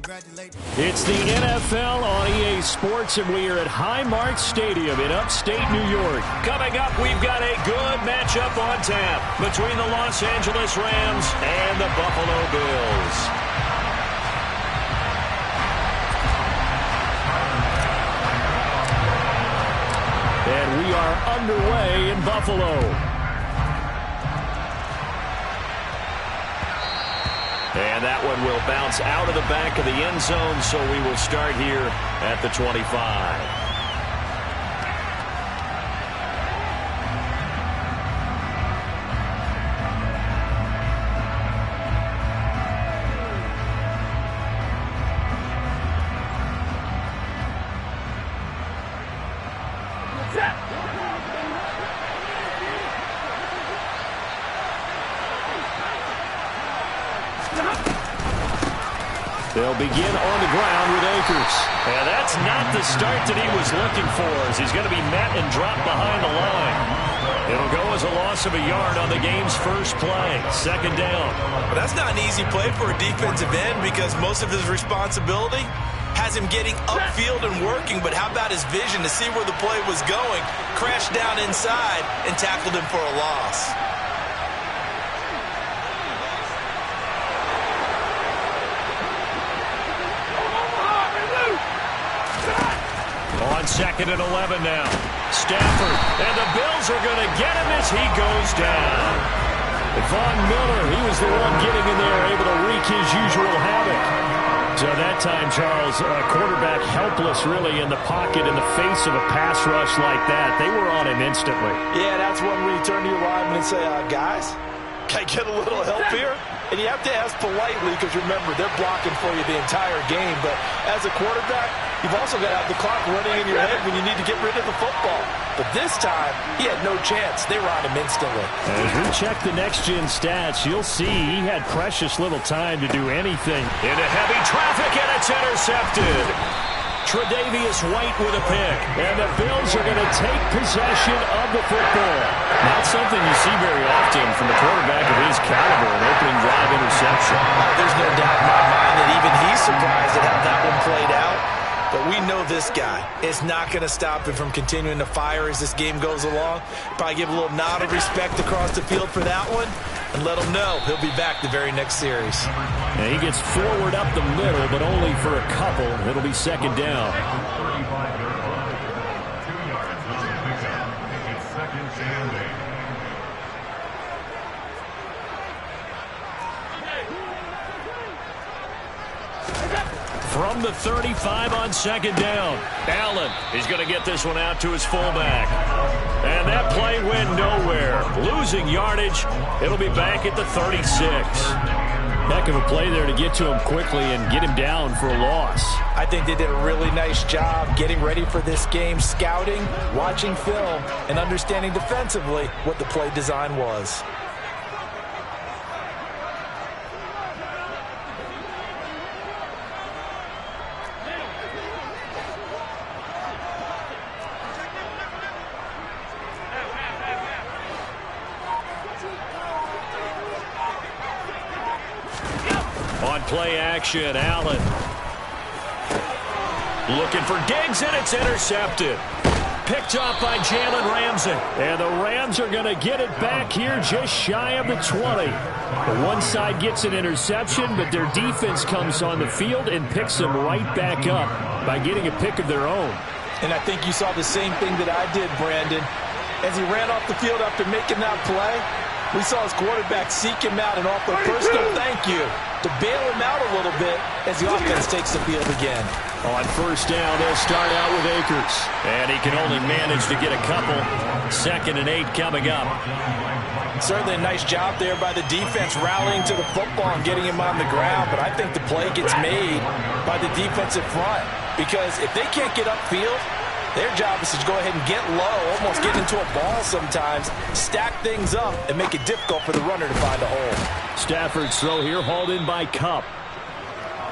It's the NFL on EA Sports, and we are at Highmark Stadium in upstate New York. Coming up, we've got a good matchup on tap between the Los Angeles Rams and the Buffalo Bills. And we are underway in Buffalo. And that one will bounce out of the back of the end zone, so we will start here at the 25. They'll begin on the ground with Akers. And that's not the start that he was looking for, as he's going to be met and dropped behind the line. It'll go as a loss of a yard on the game's first play. Second down. Well, that's not an easy play for a defensive end because most of his responsibility has him getting upfield and working, but how about his vision to see where the play was going, crashed down inside, and tackled him for a loss. On second and 11 now. Stafford, and the Bills are going to get him as he goes down. Von Miller, he was the one getting in there, able to wreak his usual havoc. So that time, Charles, quarterback helpless really in the pocket in the face of a pass rush like that. They were on him instantly. Yeah, that's when we turn to your lineman and say, guys, can I get a little help here? And you have to ask politely because, remember, they're blocking for you the entire game. But as a quarterback, you've also got to have the clock running in your head when you need to get rid of the football. But this time, he had no chance. They were on him instantly. As we check the next-gen stats, you'll see he had precious little time to do anything. Into heavy traffic, and it's intercepted. Tre'Davious White with a pick. And the Bills are going to take possession of the football. Not something you see very often from a quarterback of his caliber, an opening drive interception. There's no doubt in my mind that even he's surprised at how that one played out. But we know this guy is not going to stop him from continuing to fire as this game goes along. Probably give a little nod of respect across the field for that one and let him know he'll be back the very next series. And he gets forward up the middle, but only for a couple. It'll be second down. From the 35 on second down. Allen is going to get this one out to his fullback. And that play went nowhere. Losing yardage. It'll be back at the 36. Heck of a play there to get to him quickly and get him down for a loss. I think they did a really nice job getting ready for this game, scouting, watching film, and understanding defensively what the play design was. Play action, Allen. Looking for Diggs, and it's intercepted. Picked off by Jalen Ramsey. And the Rams are going to get it back here just shy of the 20. The one side gets an interception, but their defense comes on the field and picks them right back up by getting a pick of their own. And I think you saw the same thing that I did, Brandon. As he ran off the field after making that play, we saw his quarterback seek him out and offer a personal thank you to bail him out a little bit as the offense takes the field again. On first down, they'll start out with Akers. And he can only manage to get a couple. 2nd and 8 coming up. Certainly a nice job there by the defense rallying to the football and getting him on the ground. But I think the play gets made by the defensive front. Because if they can't get upfield, their job is to go ahead and get low, almost get into a ball sometimes, stack things up, and make it difficult for the runner to find a hole. Stafford's throw here hauled in by Kupp.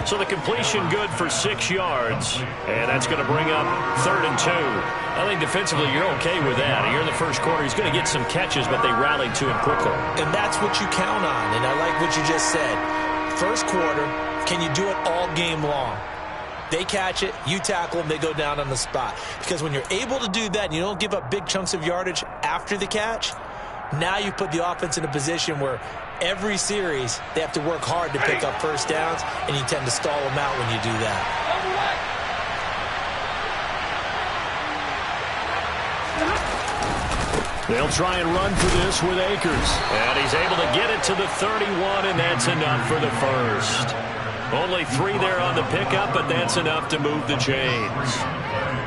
So the completion good for 6 yards. And that's going to bring up 3rd and 2. I think defensively you're okay with that. Here in the first quarter, he's going to get some catches, but they rallied to him quickly. And that's what you count on. And I like what you just said. First quarter, Can you do it all game long? They catch it, you tackle them, they go down on the spot. Because when you're able to do that and you don't give up big chunks of yardage after the catch, now you put the offense in a position where every series they have to work hard to pick up first downs, and you tend to stall them out when you do that. They'll try and run for this with Akers. And he's able to get it to the 31, and that's enough for the first. Only 3 there on the pickup, but that's enough to move the chains.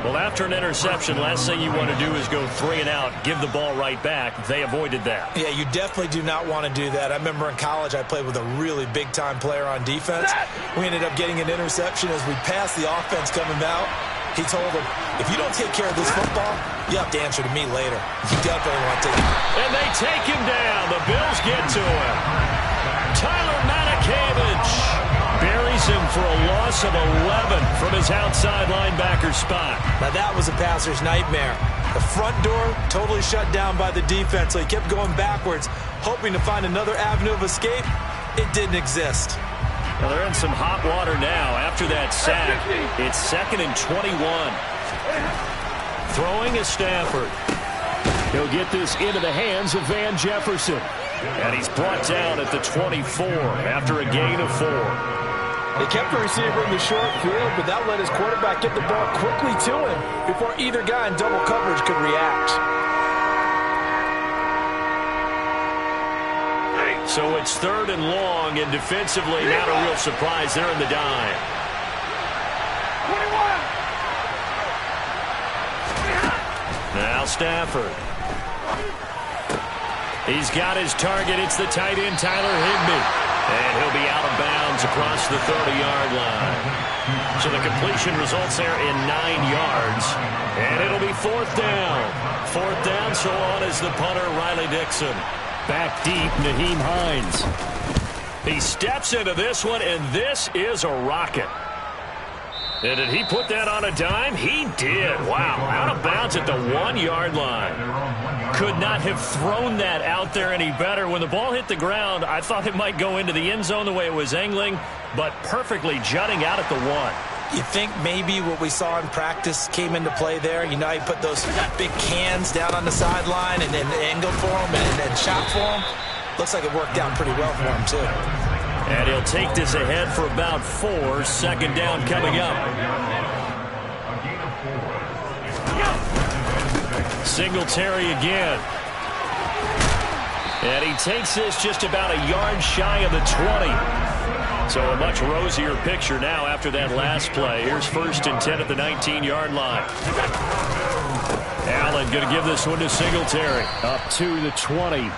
Well, after an interception, last thing you want to do is go 3 and out, give the ball right back. They avoided that. Yeah, you definitely do not want to do that. I remember in college I played with a really big-time player on defense. We ended up getting an interception as we passed the offense coming out. He told him, if you don't take care of this football, you have to answer to me later. You definitely want to. And they take him down. The Bills get to him. Tyler Matakevich buries him for a loss of 11 from his outside linebacker spot. Now that was a passer's nightmare. The front door totally shut down by the defense, so he kept going backwards, hoping to find another avenue of escape. It didn't exist. Well, they're in some hot water now after that sack. It's 2nd and 21. Throwing is Stafford. He'll get this into the hands of Van Jefferson. And he's brought down at the 24 after a gain of 4. They kept the receiver in the short field, but that let his quarterback get the ball quickly to him before either guy in double coverage could react. So it's 3rd and long, and defensively not a real surprise. They're in the dime. 21. Now Stafford. He's got his target. It's the tight end, Tyler Higbee. And he'll be out of bounds across the 30-yard line. So the completion results there in 9 yards. And it'll be 4th down. 4th down, so on is the punter, Riley Dixon. Back deep, Naheem Hines. He steps into this one, and this is a rocket. And did he put that on a dime? He did. Wow, out of bounds at the 1-yard line. Could not have thrown that out there any better. When the ball hit the ground, I thought it might go into the end zone the way it was angling, but perfectly jutting out at the 1. You think maybe what we saw in practice came into play there? You know, he put those big cans down on the sideline and then angled for him and shot for him. Looks like it worked out pretty well for him, too. And he'll take this ahead for about 4. 2nd down coming up. Singletary again. And he takes this just about a yard shy of the 20. So a much rosier picture now after that last play. Here's 1st and 10 at the 19-yard line. Allen going to give this one to Singletary. Up to the 20.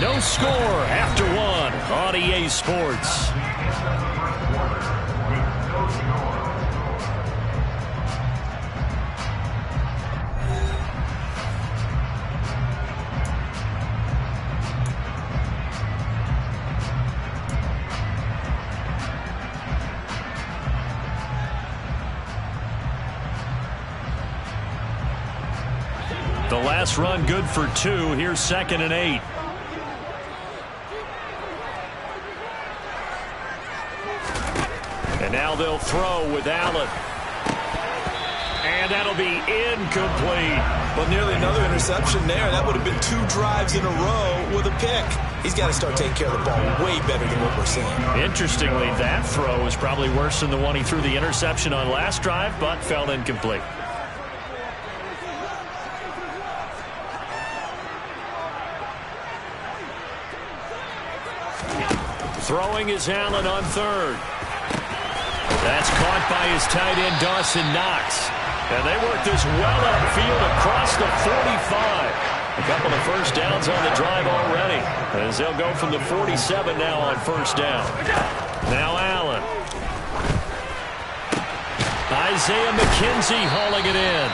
No score after 1 on EA Sports. The last run good for 2. Here's 2nd and 8. And now they'll throw with Allen. And that'll be incomplete. Well, nearly another interception there. That would have been 2 drives in a row with a pick. He's got to start taking care of the ball way better than what we're seeing. Interestingly, that throw was probably worse than the one he threw the interception on last drive, but fell incomplete. Throwing is Allen on 3rd. That's caught by his tight end, Dawson Knox. And they work this well upfield across the 45. A couple of first downs on the drive already, as they'll go from the 47 now on 1st down. Now Allen. Isaiah McKenzie hauling it in.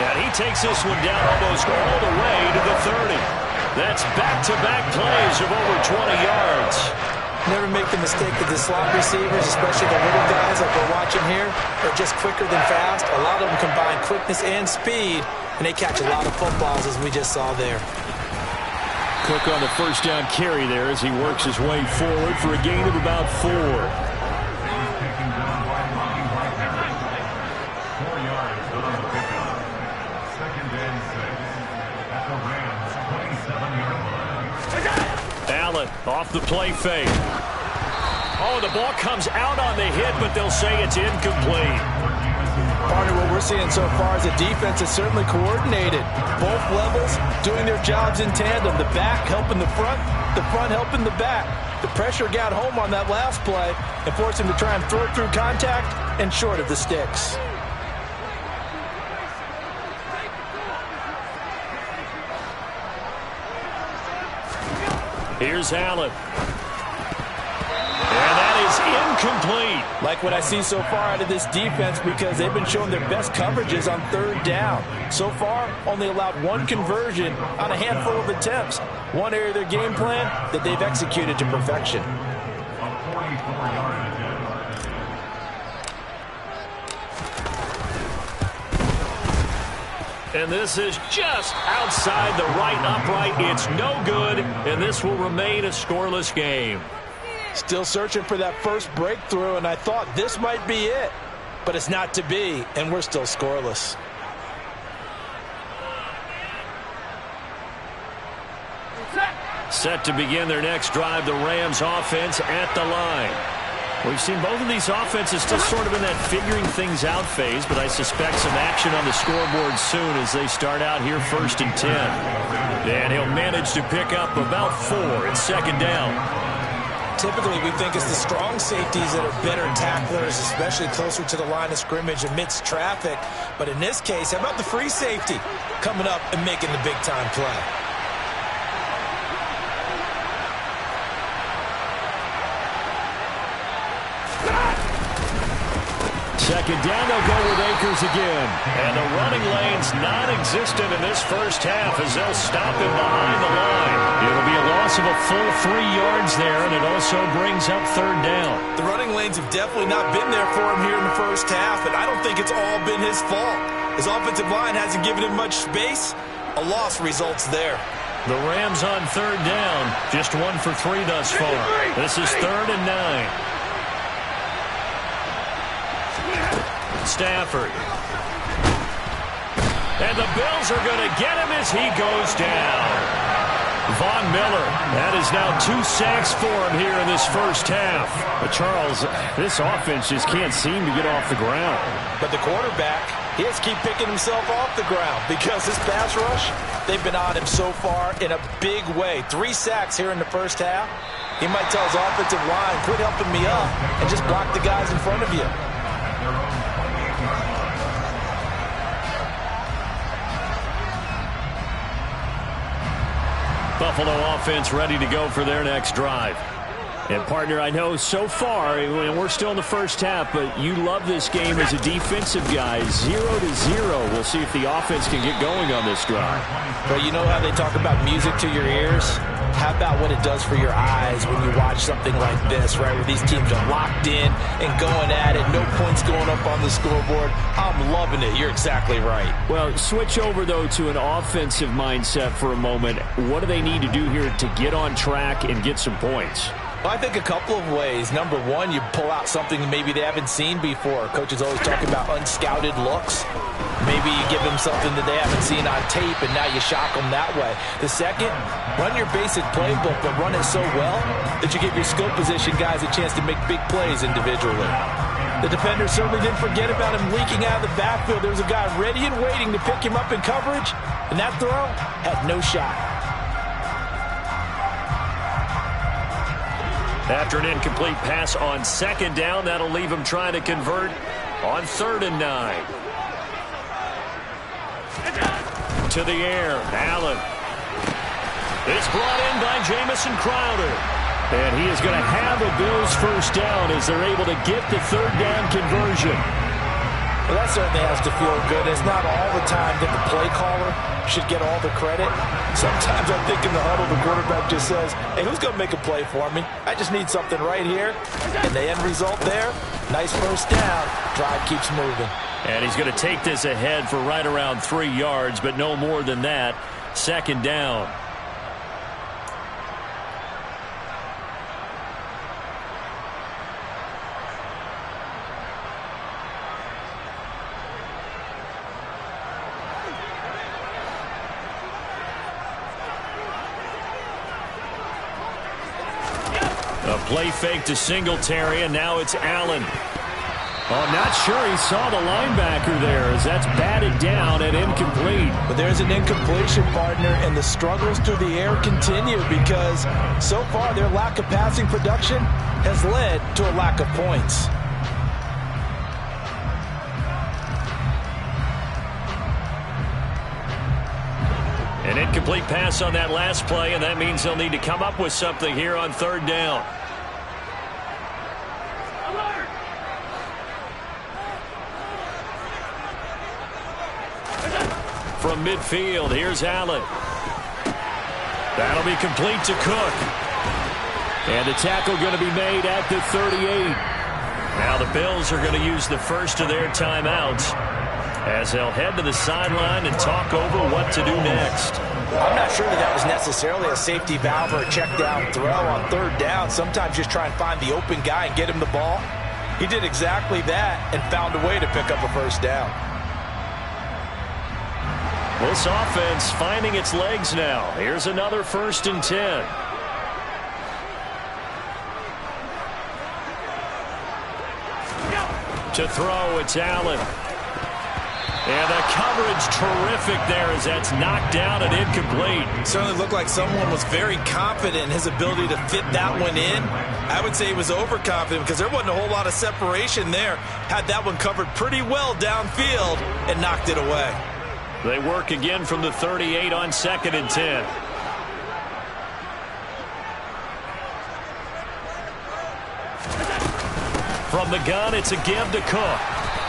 And he takes this one down almost all the way to the 30. That's back-to-back plays of over 20 yards. Never make the mistake that the slot receivers, especially the little guys like we're watching here, are just quicker than fast. A lot of them combine quickness and speed and they catch a lot of footballs, as we just saw there. Cook on the first down carry there as he works his way forward for a gain of about 4. Allen off the play fake. Oh, the ball comes out on the hit, but they'll say it's incomplete. Partner, what we're seeing so far is the defense is certainly coordinated. Both levels doing their jobs in tandem. The back helping the front helping the back. The pressure got home on that last play and forced him to try and throw it through contact and short of the sticks. Here's Allen. And that is incomplete. Like what I see so far out of this defense, because they've been showing their best coverages on third down. So far, only allowed one conversion on a handful of attempts. One area of their game plan that they've executed to perfection. And this is just outside the right upright. It's no good, and this will remain a scoreless game. Still searching for that first breakthrough, and I thought this might be it. But it's not to be, and we're still scoreless. Set to begin their next drive, the Rams offense at the line. We've seen both of these offenses still sort of in that figuring things out phase, but I suspect some action on the scoreboard soon as they start out here 1st and 10. And he'll manage to pick up about 4 in second down. Typically, we think it's the strong safeties that are better tacklers, especially closer to the line of scrimmage amidst traffic. But in this case, how about the free safety coming up and making the big-time play? Second down, they'll go with Akers again. And the running lane's non-existent in this first half as they'll stop him behind the line. It'll be a loss of a full 3 yards there, and it also brings up third down. The running lanes have definitely not been there for him here in the first half, and I don't think it's all been his fault. His offensive line hasn't given him much space. A loss results there. The Rams on third down, just 1 for 3 thus far. This is 3rd and 9. Stafford. And the Bills are going to get him as he goes down. Von Miller, that is now 2 sacks for him here in this first half. But Charles, this offense just can't seem to get off the ground. But the quarterback, he has to keep picking himself off the ground because this pass rush, they've been on him so far in a big way. 3 sacks here in the first half. He might tell his offensive line, quit helping me up and just block the guys in front of you. Buffalo offense ready to go for their next drive. And, partner, I know so far, and we're still in the first half, but you love this game as a defensive guy. 0-0. We'll see if the offense can get going on this drive. Well, you know how they talk about music to your ears? How about what it does for your eyes when you watch something like this, right, where these teams are locked in and going at it, no points going up on the scoreboard? I'm loving it. You're exactly right. Well, switch over, though, to an offensive mindset for a moment. What do they need to do here to get on track and get some points? Well, I think a couple of ways. Number one, you pull out something maybe they haven't seen before. Coaches always talking about unscouted looks. Maybe you give them something that they haven't seen on tape, and now you shock them that way. The second, run your basic playbook, but run it so well that you give your skill position guys a chance to make big plays individually. The defender certainly didn't forget about him leaking out of the backfield. There was a guy ready and waiting to pick him up in coverage, and that throw had no shot. After an incomplete pass on second down, that'll leave him trying to convert on 3rd and 9. To the air, Allen. It's brought in by Jamison Crowder. And he is going to have a Bills first down as they're able to get the 3rd down conversion. Well, that certainly has to feel good. It's not all the time that the play caller should get all the credit. Sometimes I think in the huddle, the quarterback just says, hey, who's going to make a play for me? I just need something right here. And the end result there, nice first down. Drive keeps moving. And he's going to take this ahead for right around 3 yards, but no more than that. Second down. A play fake to Singletary, and now it's Allen. Oh, I'm not sure he saw the linebacker there as that's batted down and incomplete. But there's an incompletion, partner, and the struggles through the air continue because so far their lack of passing production has led to a lack of points. An incomplete pass on that last play, and that means they'll need to come up with something here on third down. From midfield, here's Allen. That'll be complete to Cook. And the tackle going to be made at the 38. Now the Bills are going to use the first of their timeouts as they'll head to the sideline and talk over what to do next. I'm not sure that was necessarily a safety valve or a check down throw on third down. Sometimes just try and find the open guy and get him the ball. He did exactly that and found a way to pick up a first down. This offense finding its legs now. Here's another 1st and 10. To throw, it's Allen. And the coverage terrific there as that's knocked down and incomplete. It certainly looked like someone was very confident in his ability to fit that one in. I would say he was overconfident because there wasn't a whole lot of separation there. Had that one covered pretty well downfield and knocked it away. They work again from the 38 on 2nd and 10. From the gun, it's a give to Cook.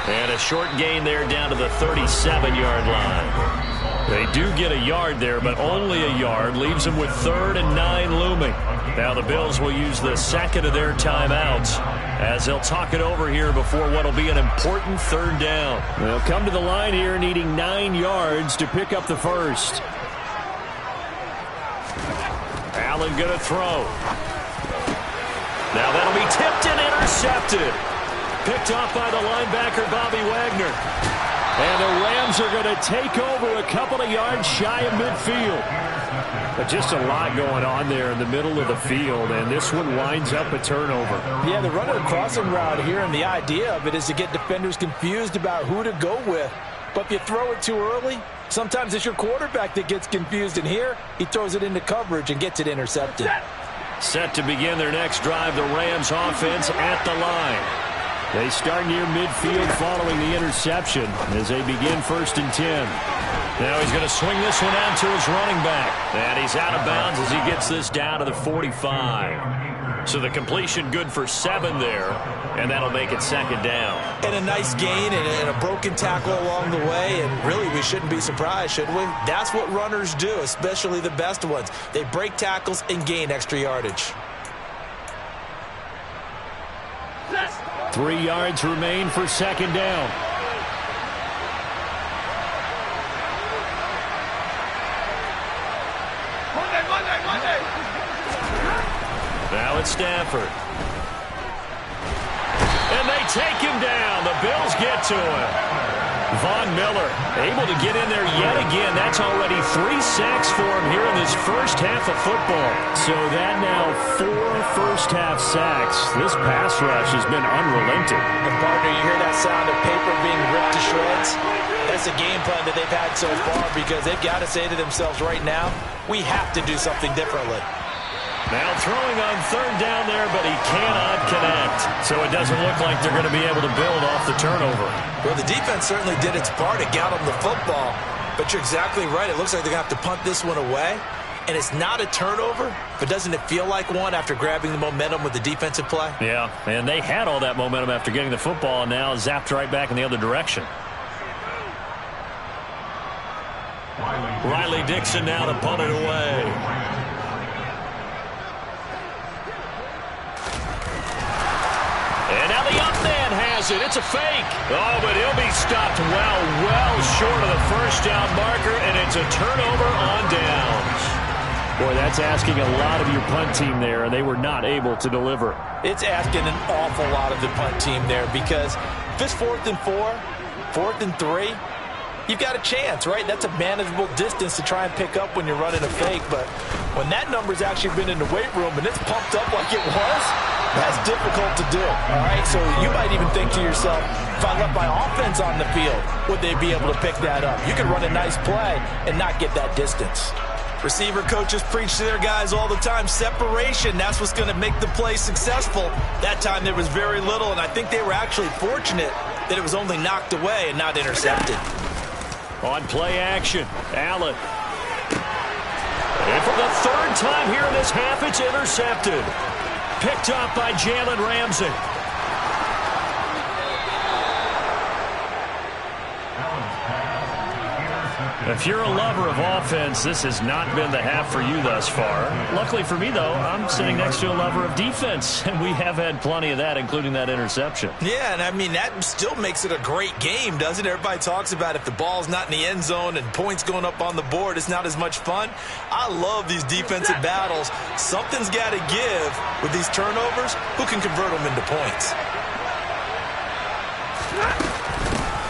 And a short gain there down to the 37-yard line. They do get a yard there, but only a yard. Leaves them with 3rd and 9 looming. Now the Bills will use the second of their timeouts as they'll talk it over here before what will be an important 3rd down. They'll come to the line here needing 9 yards to pick up the first. Allen going to throw. Now that'll be tipped and intercepted. Picked off by the linebacker, Bobby Wagner. And the Rams are going to take over a couple of yards shy of midfield. But just a lot going on there in the middle of the field, and this one winds up a turnover. Yeah, the runner crossing route here, and the idea of it is to get defenders confused about who to go with. But if you throw it too early, sometimes it's your quarterback that gets confused, and here he throws it into coverage and gets it intercepted. Set to begin their next drive, the Rams offense at the line. They start near midfield following the interception as they begin 1st and 10. Now he's going to swing this one out to his running back. And he's out of bounds as he gets this down to the 45. So the completion good for 7 there, and that'll make it 2nd down. And a nice gain and a broken tackle along the way, and really we shouldn't be surprised, should we? That's what runners do, especially the best ones. They break tackles and gain extra yardage. 3 yards remain for 2nd down. Now it's Stafford. And they take him down. The Bills get to him. Von Miller able to get in there yet again. That's already 3 sacks for him here in this first half of football. So that now 4 first-half sacks. This pass rush has been unrelenting. And partner, you hear that sound of paper being ripped to shreds? That's a game plan that they've had so far because they've got to say to themselves right now, we have to do something differently. Now throwing on 3rd down there, but he cannot connect. So it doesn't look like they're going to be able to build off the turnover. Well, the defense certainly did its part to get them the football. But you're exactly right. It looks like they're going to have to punt this one away. and it's not a turnover, but doesn't it feel like one after grabbing the momentum with the defensive play? Yeah, and they had all that momentum after getting the football, and now zapped right back in the other direction. Riley Dixon now to punt it away. And now the up man has it. It's a fake. Oh, but he'll be stopped well short of the first down marker, and it's a turnover on downs. Boy, that's asking a lot of your punt team there, and they were not able to deliver. It's asking an awful lot of the punt team there because if it's 4th and 4, 4th and 3, you've got a chance, right? That's a manageable distance to try and pick up when you're running a fake. But when that number's actually been in the weight room and it's pumped up like it was, that's difficult to do, all right? So you might even think to yourself, if I left my offense on the field, would they be able to pick that up? You could run a nice play and not get that distance. Receiver coaches preach to their guys all the time, separation, that's what's going to make the play successful. That time there was very little, and I think they were actually fortunate that it was only knocked away and not intercepted. On play action, Allen. And for the 3rd time here in this half, it's intercepted. Picked up by Jalen Ramsey. If you're a lover of offense, this has not been the half for you thus far. Luckily for me, though, I'm sitting next to a lover of defense, and we have had plenty of that, including that interception. Yeah, and I mean, that still makes it a great game, doesn't it? Everybody talks about if the ball's not in the end zone and points going up on the board, it's not as much fun. I love these defensive battles. Something's got to give with these turnovers. Who can convert them into points?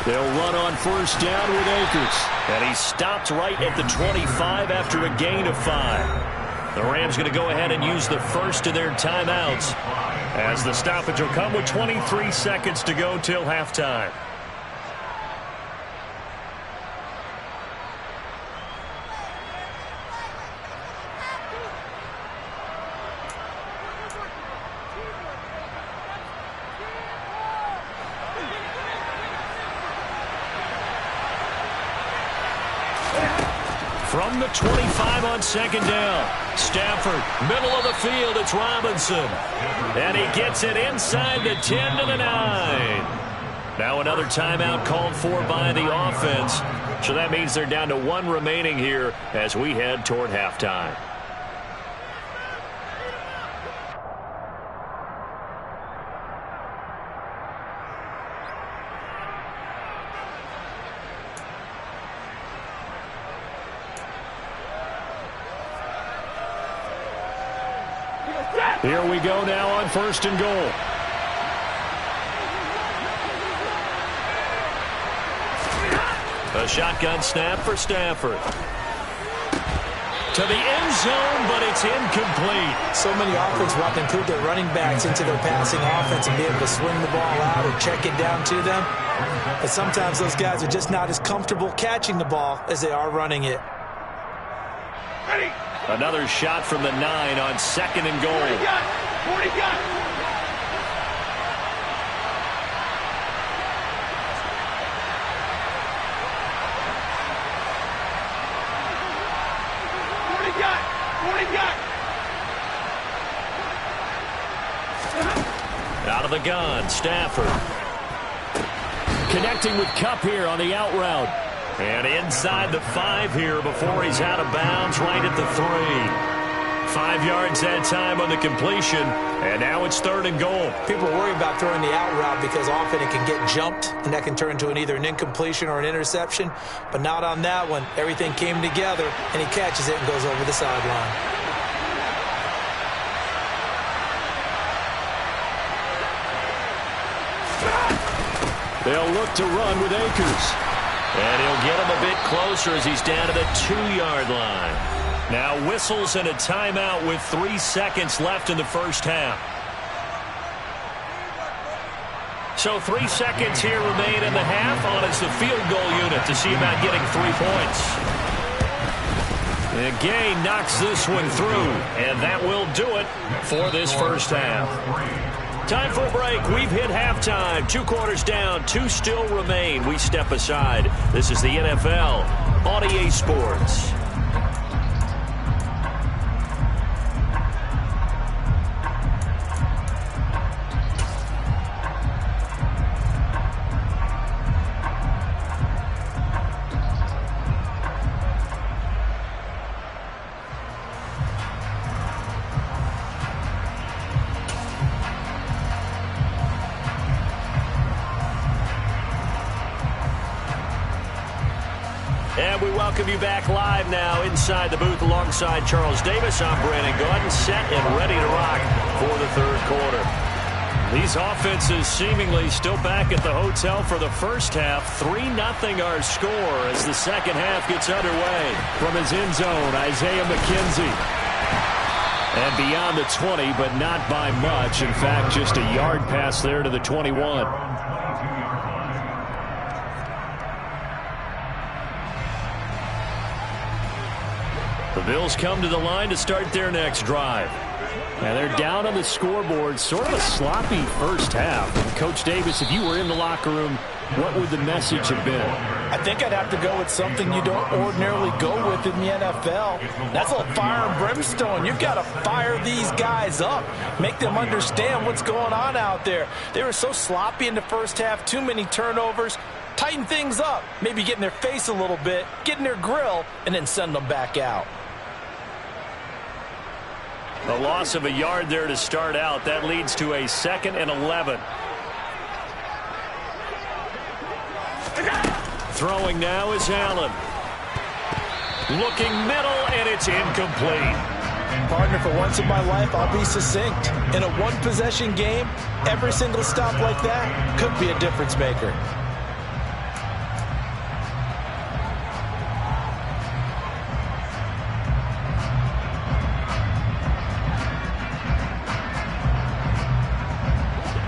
They'll run on 1st down with Akers. And he stopped right at the 25 after a gain of 5. The Rams going to go ahead and use the first of their timeouts as the stoppage will come with 23 seconds to go till halftime. From the 25 on 2nd down. Stafford, middle of the field, it's Robinson. And he gets it inside the 10 to the 9. Now another timeout called for by the offense. So that means they're down to 1 remaining here as we head toward halftime. Here we go now on 1st and goal. A shotgun snap for Stafford. To the end zone, but it's incomplete. So many offenses want to include their running backs into their passing offense and be able to swing the ball out or check it down to them. But sometimes those guys are just not as comfortable catching the ball as they are running it. Ready. Another shot from the 9 on 2nd and goal. 40 gun. 40 gun. Out of the gun, Stafford. Connecting with Kupp here on the out route. And inside the 5 here before he's out of bounds right at the 3. 5 yards that time on the completion. And now it's 3rd and goal. People worry about throwing the out route because often it can get jumped, and that can turn into either an incompletion or an interception. But not on that one. Everything came together, and he catches it and goes over the sideline. They'll look to run with Akers. And he'll get him a bit closer as he's down to the 2-yard line. Now whistles and a timeout with 3 seconds left in the first half. So 3 seconds here remain in the half on as the field goal unit to see about getting 3 points. And Gay knocks this one through, and that will do it for this first half. Time for a break. We've hit halftime. 2 quarters down. 2 still remain. We step aside. This is the NFL on EA Sports. And we welcome you back live now inside the booth alongside Charles Davis. I'm Brandon Gaudin, set and ready to rock for the third quarter. These offenses seemingly still back at the hotel for the first half. 3-0 our score as the second half gets underway. From his end zone, Isaiah McKenzie. And beyond the 20, but not by much. In fact, just a yard pass there to the 21. The Bills come to the line to start their next drive. And they're down on the scoreboard. Sort of a sloppy first half. And Coach Davis, if you were in the locker room, what would the message have been? I think I'd have to go with something you don't ordinarily go with in the NFL. That's a fire and brimstone. You've got to fire these guys up. Make them understand what's going on out there. They were so sloppy in the first half. Too many turnovers. Tighten things up. Maybe get in their face a little bit. Get in their grill. And then send them back out. A loss of a yard there to start out. That leads to a 2nd and 11. Throwing now is Allen. Looking middle, and it's incomplete. Partner, for once in my life, I'll be succinct. In a one-possession game, every single stop like that could be a difference maker.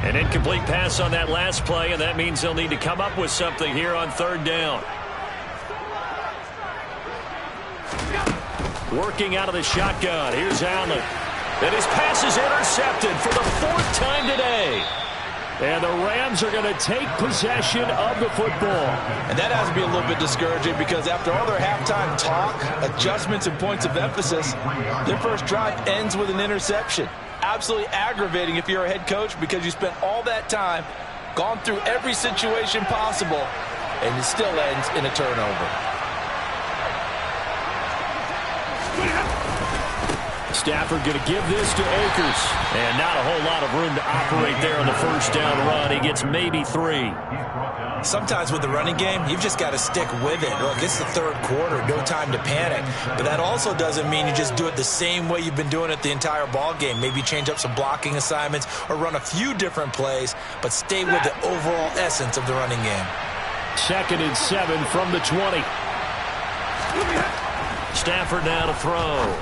An incomplete pass on that last play, and that means they'll need to come up with something here on third down. Working out of the shotgun. Here's Allen. And his pass is intercepted for the 4th time today. And the Rams are going to take possession of the football. And that has to be a little bit discouraging because after all their halftime talk, adjustments, and points of emphasis, their first drive ends with an interception. Absolutely aggravating if you're a head coach because you spent all that time, gone through every situation possible, and it still ends in a turnover. Stafford going to give this to Akers. And not a whole lot of room to operate there on the first down run. He gets maybe 3. Sometimes with the running game, you've just got to stick with it. Look, it's the third quarter, no time to panic. But that also doesn't mean you just do it the same way you've been doing it the entire ball game. Maybe change up some blocking assignments or run a few different plays, but stay with the overall essence of the running game. 2nd and 7 from the 20. Stafford now to throw.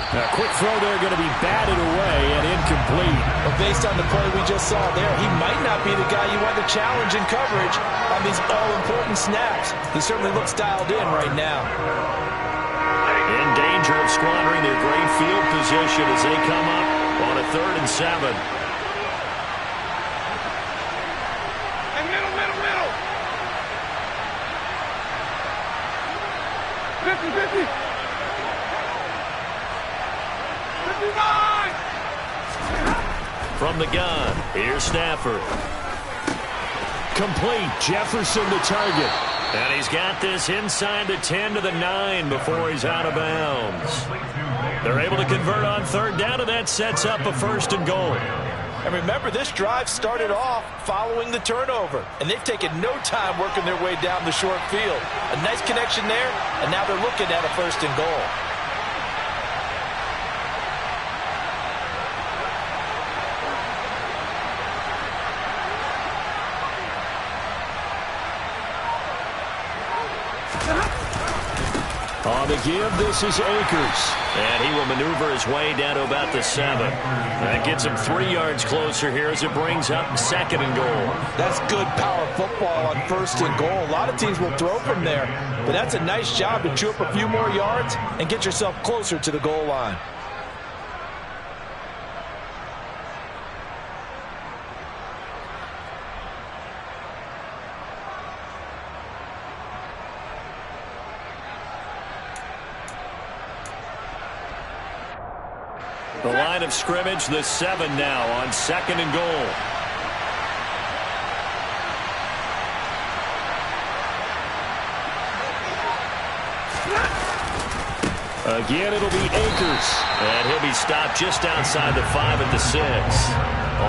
A quick throw there going to be batted away and incomplete. But based on the play we just saw there, he might not be the guy you want to challenge in coverage on these all-important snaps. He certainly looks dialed in right now. In danger of squandering their great field position as they come up on a 3rd and 7. And middle. 50-50. From the gun, here's Stafford. Complete. Jefferson the target. And he's got this inside the 10 to the 9 before he's out of bounds. They're able to convert on third down, and that sets up a 1st and goal. And remember, this drive started off following the turnover, and they've taken no time working their way down the short field. A nice connection there, and now they're looking at a 1st and goal. On the give, this is Akers. And he will maneuver his way down to about the 7. That gets him 3 yards closer here as it brings up 2nd and goal. That's good power football on 1st and goal. A lot of teams will throw from there, but that's a nice job to chew up a few more yards and get yourself closer to the goal line. The line of scrimmage, the 7 now on 2nd and goal. Again, it'll be Akers. And he'll be stopped just outside the 5 at the 6.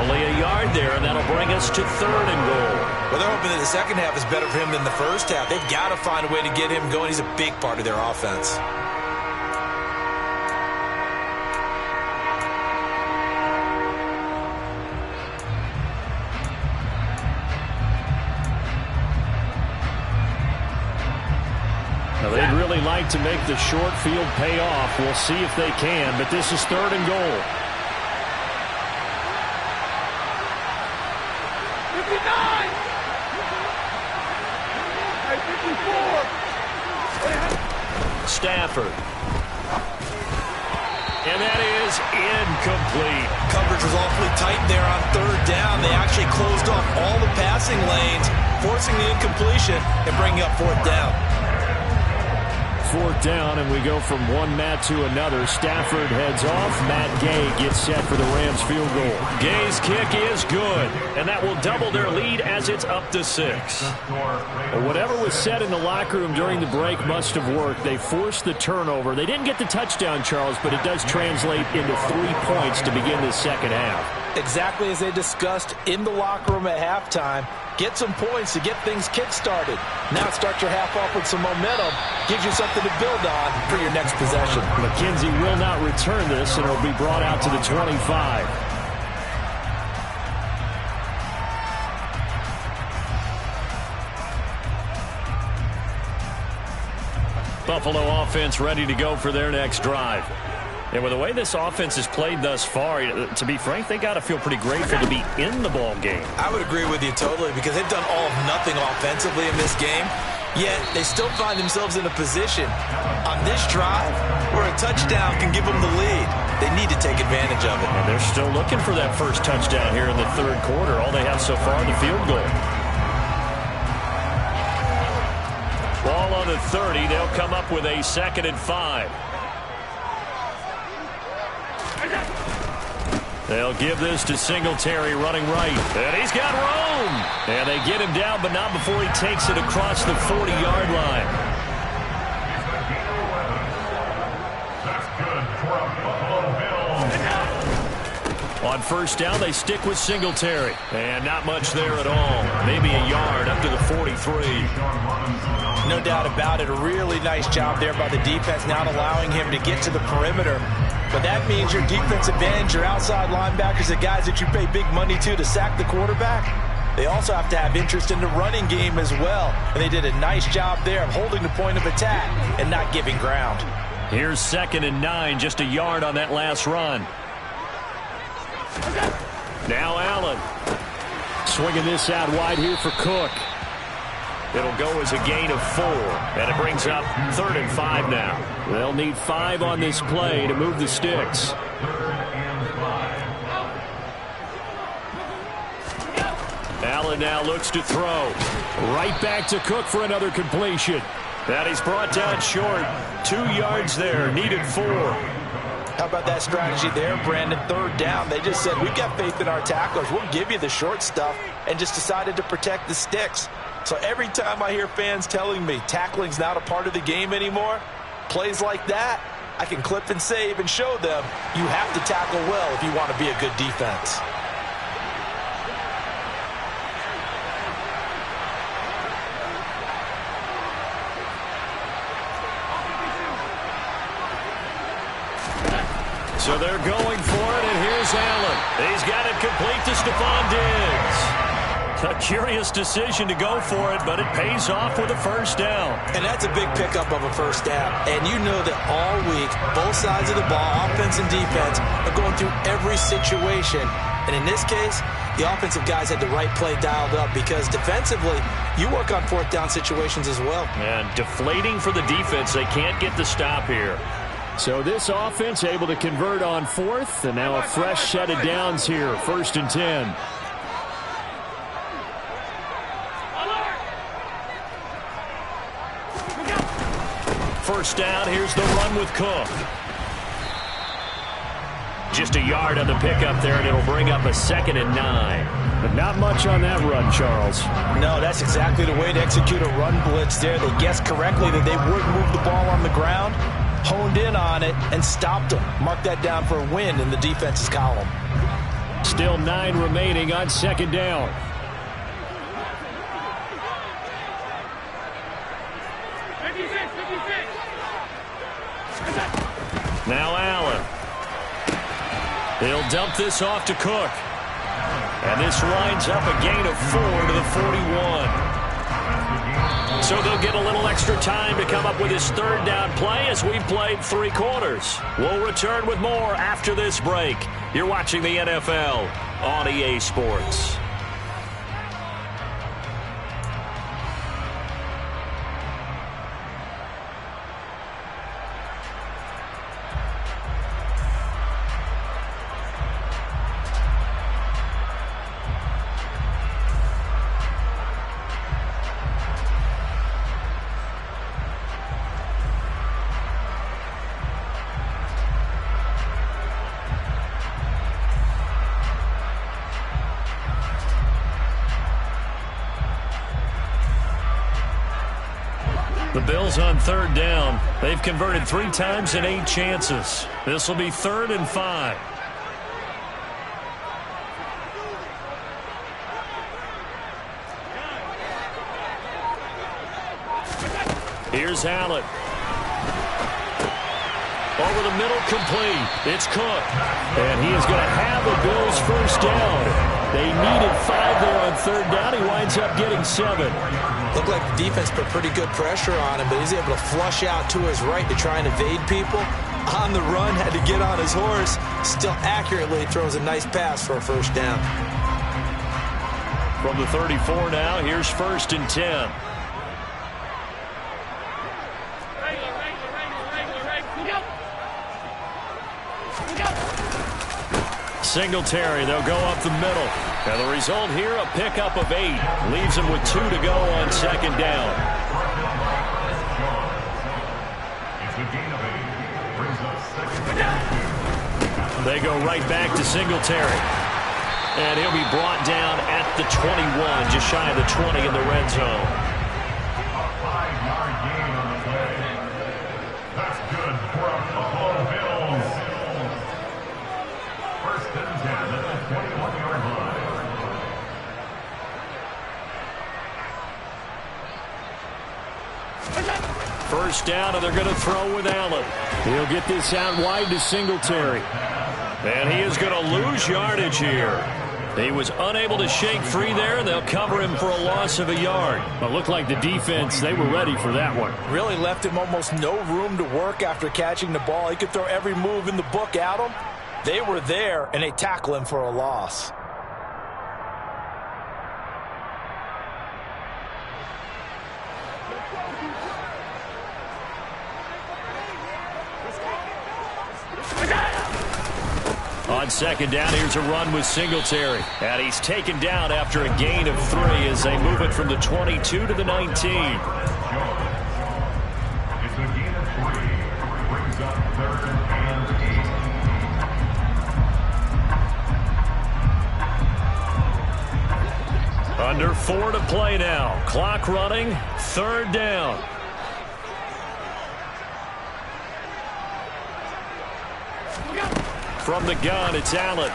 Only a yard there, and that'll bring us to 3rd and goal. Well, they're hoping that the second half is better for him than the first half. They've got to find a way to get him going. He's a big part of their offense. Now, they'd really like to make the short field pay off. We'll see if they can, but this is 3rd and goal. 59! Hey, 54! Stafford. And that is incomplete. Coverage was awfully tight there on 3rd down. They actually closed off all the passing lanes, forcing the incompletion and bringing up 4th down. 4th down, and we go from one Matt to another. Stafford heads off. Matt Gay gets set for the Rams field goal. Gay's kick is good, and that will double their lead as it's up to 6. Well, whatever was said in the locker room during the break must have worked. They forced the turnover. They didn't get the touchdown, Charles, but it does translate into 3 points to begin the second half. Exactly as they discussed in the locker room at halftime. Get some points to get things kick-started. Now start your half off with some momentum. Gives you something to build on for your next possession. McKenzie will not return this, and it'll be brought out to the 25. Buffalo offense ready to go for their next drive. And with the way this offense has played thus far, to be frank, they got to feel pretty grateful to be in the ball game. I would agree with you totally because they've done all of nothing offensively in this game, yet they still find themselves in a position on this drive where a touchdown can give them the lead. They need to take advantage of it. And they're still looking for that first touchdown here in the 3rd quarter. All they have so far, the field goal. Ball on the 30. They'll come up with a 2nd and 5. They'll give this to Singletary running right. And he's got room. And they get him down, but not before he takes it across the 40-yard line. On 1st down, they stick with Singletary. And not much there at all. Maybe a yard up to the 43. No doubt about it. A really nice job there by the defense, not allowing him to get to the perimeter. But that means your defensive ends, your outside linebackers, the guys that you pay big money to sack the quarterback, they also have to have interest in the running game as well. And they did a nice job there of holding the point of attack and not giving ground. Here's 2nd and 9, just a yard on that last run. Now Allen. Swinging this out wide here for Cook. It'll go as a gain of 4, and it brings up 3rd and 5 now. They'll need 5 on this play to move the sticks. Allen now looks to throw. Right back to Cook for another completion. That he's brought down short. 2 yards there, needed 4. How about that strategy there, Brandon? 3rd down, they just said, we've got faith in our tacklers. We'll give you the short stuff, and just decided to protect the sticks. So every time I hear fans telling me tackling's not a part of the game anymore, plays like that, I can clip and save and show them you have to tackle well if you want to be a good defense. So they're going for it, and here's Allen. He's got it complete to Stephon Diggs. A curious decision to go for it, but it pays off with a 1st down. And that's a big pickup of a 1st down. And you know that all week, both sides of the ball, offense and defense, are going through every situation. And in this case, the offensive guys had the right play dialed up because defensively, you work on 4th down situations as well. And deflating for the defense. They can't get the stop here. So this offense able to convert on 4th, and now a fresh set of downs here, 1st and 10. First down, here's the run with Cook. Just a yard on the pickup there, and it'll bring up a 2nd and 9. But not much on that run, Charles. No, that's exactly the way to execute a run blitz there. They guessed correctly that they would move the ball on the ground. honed in on it and stopped them. Mark that down for a win in the defense's column. Still 9 remaining on second down. Now Allen. He'll dump this off to Cook. And this winds up a gain of 4 to the 41. So they'll get a little extra time to come up with his third down play as we played 3 quarters. We'll return with more after this break. You're watching the NFL on EA Sports. The Bills on third down. They've converted 3 times in 8 chances. This will be 3rd and 5. Here's Allen. Over the middle, complete. It's Cook. And he is going to have the Bills first down. They needed 5 there on third down. He winds up getting 7. Looked like the defense put pretty good pressure on him, but he's able to flush out to his right to try and evade people. On the run, had to get on his horse. Still accurately throws a nice pass for a first down. From the 34 now, here's 1st and 10. Singletary, they'll go up the middle. And the result here, a pickup of 8. Leaves them with 2 to go on second down. They go right back to Singletary. And he'll be brought down at the 21, just shy of the 20 in the red zone. A 5-yard gain on the play. That's good for a Buffalo Bills. 1st and 10 at the 21-yard line. First down, and they're going to throw with Allen. He'll get this out wide to Singletary. And he is going to lose yardage here. He was unable to shake free there, and they'll cover him for a loss of a yard. But looked like the defense, they were ready for that one. Really left him almost no room to work after catching the ball. He could throw every move in the book at him. They were there, and they tackle him for a loss. On second down, here's a run with Singletary. And he's taken down after a gain of 3 as they move it from the 22 to the 19. It's a gain of 3. Brings up 3rd and 8. Under 4 to play now. Clock running. 3rd down. From the gun, it's Allen.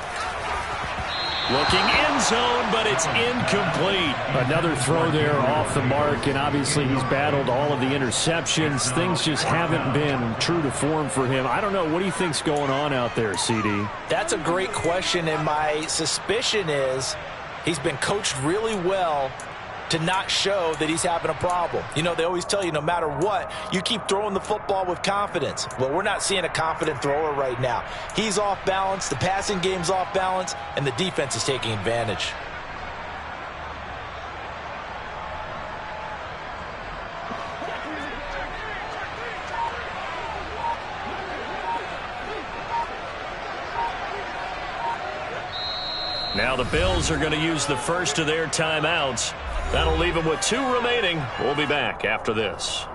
Looking end zone, but it's incomplete. Another throw there off the mark, and obviously he's battled all of the interceptions. Things just haven't been true to form for him. I don't know. What do you think's going on out there, CD? That's a great question, and my suspicion is he's been coached really well to not show that he's having a problem. You know, they always tell you no matter what, you keep throwing the football with confidence. Well, we're not seeing a confident thrower right now. He's off balance, the passing game's off balance, and the defense is taking advantage. Now the Bills are going to use the first of their timeouts. That'll leave them with 2 remaining. We'll be back after this.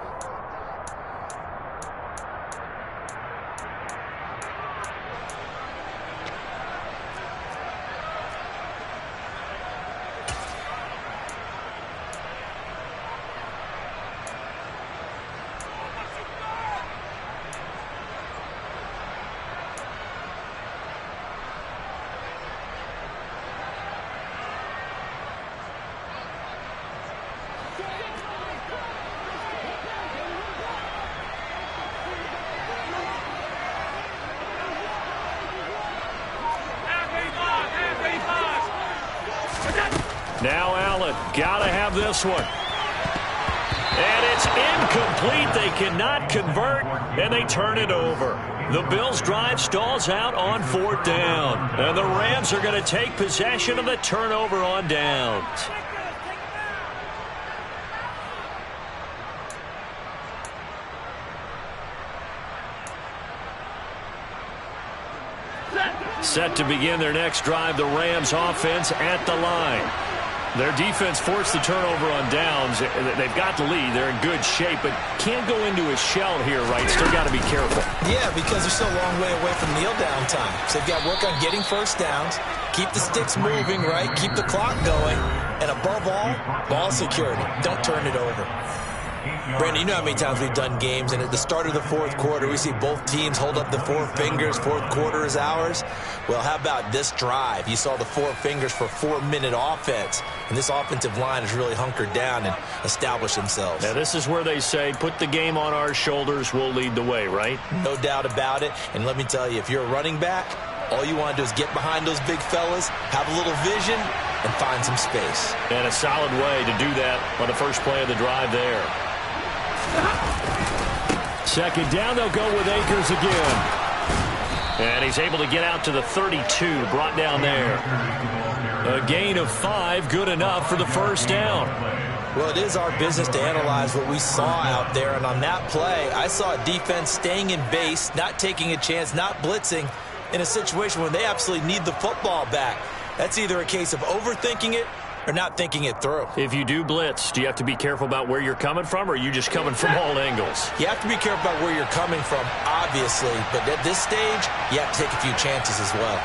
Now Allen, gotta have this one. And it's incomplete. They cannot convert, and they turn it over. The Bills' drive stalls out on 4th down. And the Rams are going to take possession of the turnover on downs. Set to begin their next drive, the Rams offense at the line. Their defense forced the turnover on downs. They've got the lead. They're in good shape, but can't go into a shell here, right? Still got to be careful. Yeah, because they're still a long way away from kneel down time. So they've got to work on getting first downs, keep the sticks moving, right? Keep the clock going. And above all, ball security. Don't turn it over. Brandon, you know how many times we've done games, and at the start of the 4th quarter, we see both teams hold up the 4 fingers, 4th quarter is ours. Well, how about this drive? You saw the 4 fingers for 4-minute offense, and this offensive line has really hunkered down and established themselves. Now, this is where they say, put the game on our shoulders, we'll lead the way, right? No doubt about it, and let me tell you, if you're a running back, all you want to do is get behind those big fellas, have a little vision, and find some space. And a solid way to do that on the first play of the drive there. Second down, they'll go with Akers again. And he's able to get out to the 32, brought down there. A gain of 5, good enough for the first down. Well, it is our business to analyze what we saw out there, and on that play, I saw a defense staying in base, not taking a chance, not blitzing, in a situation where they absolutely need the football back. That's either a case of overthinking it or not thinking it through. If you do blitz, do you have to be careful about where you're coming from, or are you just coming from all angles? You have to be careful about where you're coming from, obviously, but at this stage, you have to take a few chances as well.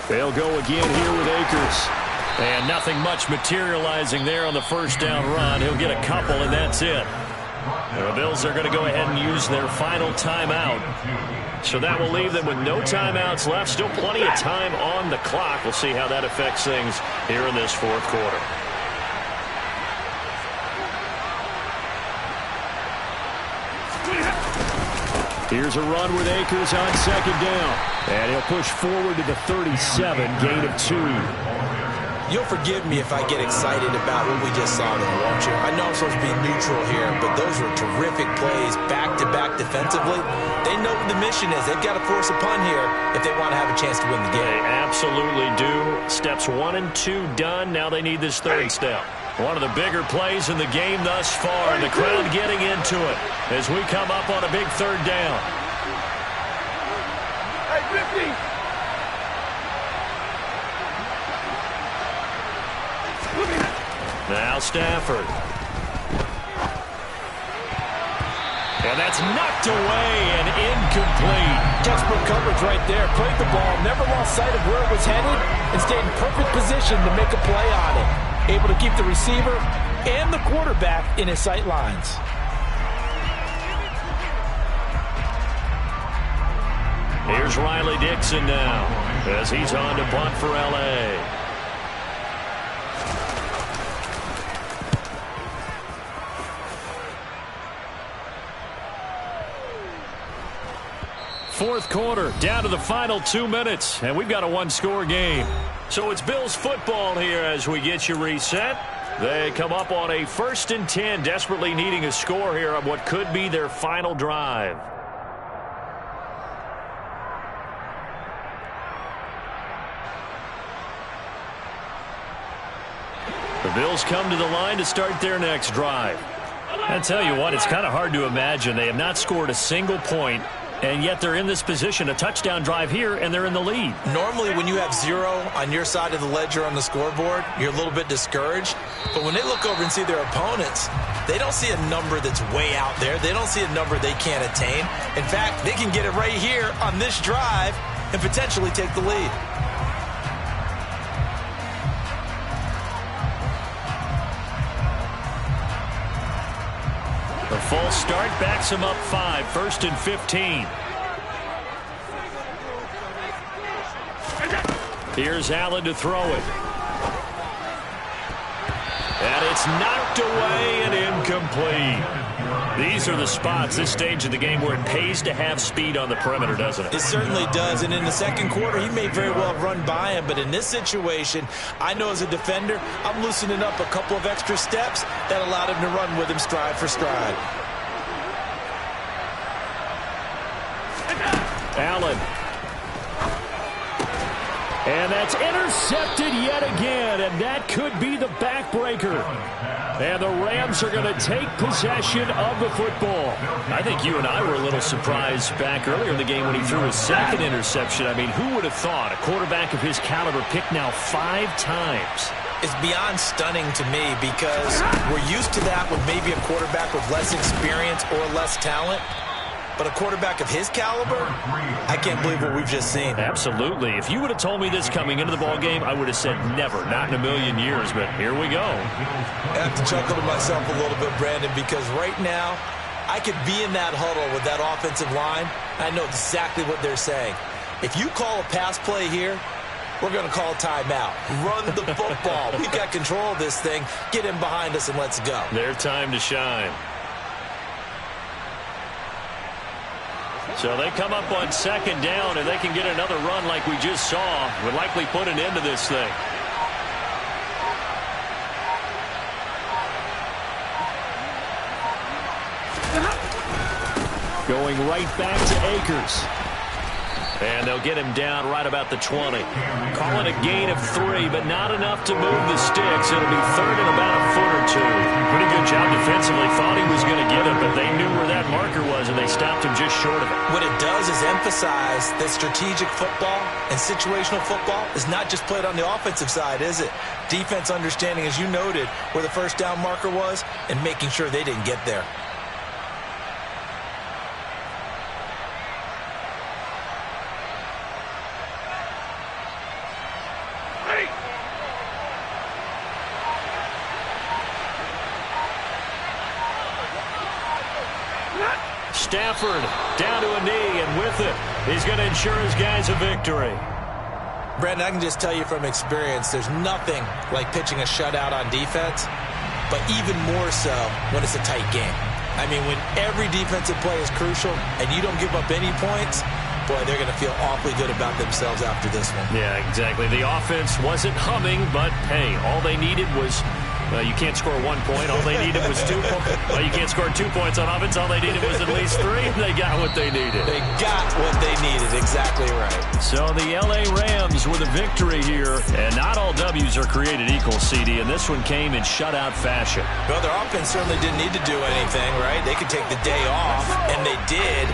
They'll go again here with Akers. And nothing much materializing there on the first down run. He'll get a couple, and that's it. The Bills are going to go ahead and use their final timeout. So that will leave them with no timeouts left. Still plenty of time on the clock. We'll see how that affects things here in this 4th quarter. Here's a run with Akers on second down. And he'll push forward to the 37, gain of 2. You'll forgive me if I get excited about what we just saw there, won't you? I know I'm supposed to be neutral here, but those were terrific plays back-to-back defensively. They know what the mission is. They've got to force a punt here if they want to have a chance to win the game. They absolutely do. Steps 1 and 2 done. Now they need this 3rd step. One of the bigger plays in the game thus far, and the crowd getting into it as we come up on a big 3rd down. Hey, 50! Now Stafford. And that's knocked away and incomplete. Textbook coverage right there. Played the ball, never lost sight of where it was headed, and stayed in perfect position to make a play on it. Able to keep the receiver and the quarterback in his sight lines. Here's Riley Dixon now as he's on to punt for L.A. Fourth quarter, down to the final 2 minutes, and we've got a 1-score game. So it's Bills football here as we get you reset. They come up on a 1st and 10, desperately needing a score here on what could be their final drive. The Bills come to the line to start their next drive. I tell you what, it's kind of hard to imagine. They have not scored a single point, and yet they're in this position, a touchdown drive here, and they're in the lead. Normally, when you have 0 on your side of the ledger on the scoreboard, you're a little bit discouraged. But when they look over and see their opponents, they don't see a number that's way out there. They don't see a number they can't attain. In fact, they can get it right here on this drive and potentially take the lead. The false start backs him up 5, 1st and 15. Here's Allen to throw it. And it's It's knocked away and incomplete. These are the spots, this stage of the game, where it pays to have speed on the perimeter, doesn't it? It certainly does, and in the second quarter, he may very well have run by him, but in this situation, I know as a defender, I'm loosening up a couple of extra steps that allowed him to run with him stride for stride. Allen. And that's intercepted yet again, and that could be the backbreaker. And the Rams are going to take possession of the football. I think you and I were a little surprised back earlier in the game when he threw his second interception. I mean, who would have thought a quarterback of his caliber picked now 5 times? It's beyond stunning to me because we're used to that with maybe a quarterback with less experience or less talent. But a quarterback of his caliber, I can't believe what we've just seen. Absolutely. If you would have told me this coming into the ballgame, I would have said never, not in a million years. But here we go. I have to chuckle to myself a little bit, Brandon, because right now, I could be in that huddle with that offensive line. I know exactly what they're saying. If you call a pass play here, we're going to call a timeout. Run the football. We've got control of this thing. Get in behind us and let's go. Their time to shine. So they come up on second down, and they can get another run like we just saw. Would likely put an end to this thing. Going right back to Akers. And they'll get him down right about the 20. Call it a gain of 3, but not enough to move the sticks. It'll be third and about a foot or 2. Pretty good job defensively. Thought he was going to get it, but they knew where that marker was, and they stopped him just short of it. What it does is emphasize that strategic football and situational football is not just played on the offensive side, is it? Defense understanding, as you noted, where the first down marker was and making sure they didn't get there. Stafford down to a knee, and with it, he's going to ensure his guys a victory. Brandon, I can just tell you from experience, there's nothing like pitching a shutout on defense, but even more so when it's a tight game. I mean, when every defensive play is crucial and you don't give up any points, boy, they're going to feel awfully good about themselves after this one. Yeah, exactly. The offense wasn't humming, but, hey, all they needed was... you can't score 1 point. All they needed was 2 points. Well, you can't score 2 points on offense. All they needed was at least 3. They got what they needed. They got what they needed. Exactly right. So the L.A. Rams with a victory here. And not all W's are created equal, CD. And this one came in shutout fashion. Well, their offense certainly didn't need to do anything, right? They could take the day off, and they did.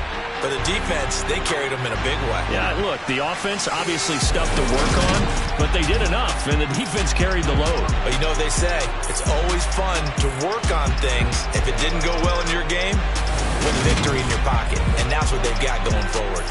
But the defense, they carried them in a big way. Yeah, look, the offense obviously stuff to work on, but they did enough, and the defense carried the load. But you know what they say, it's always fun to work on things. If it didn't go well in your game, put a victory in your pocket, and that's what they've got going forward.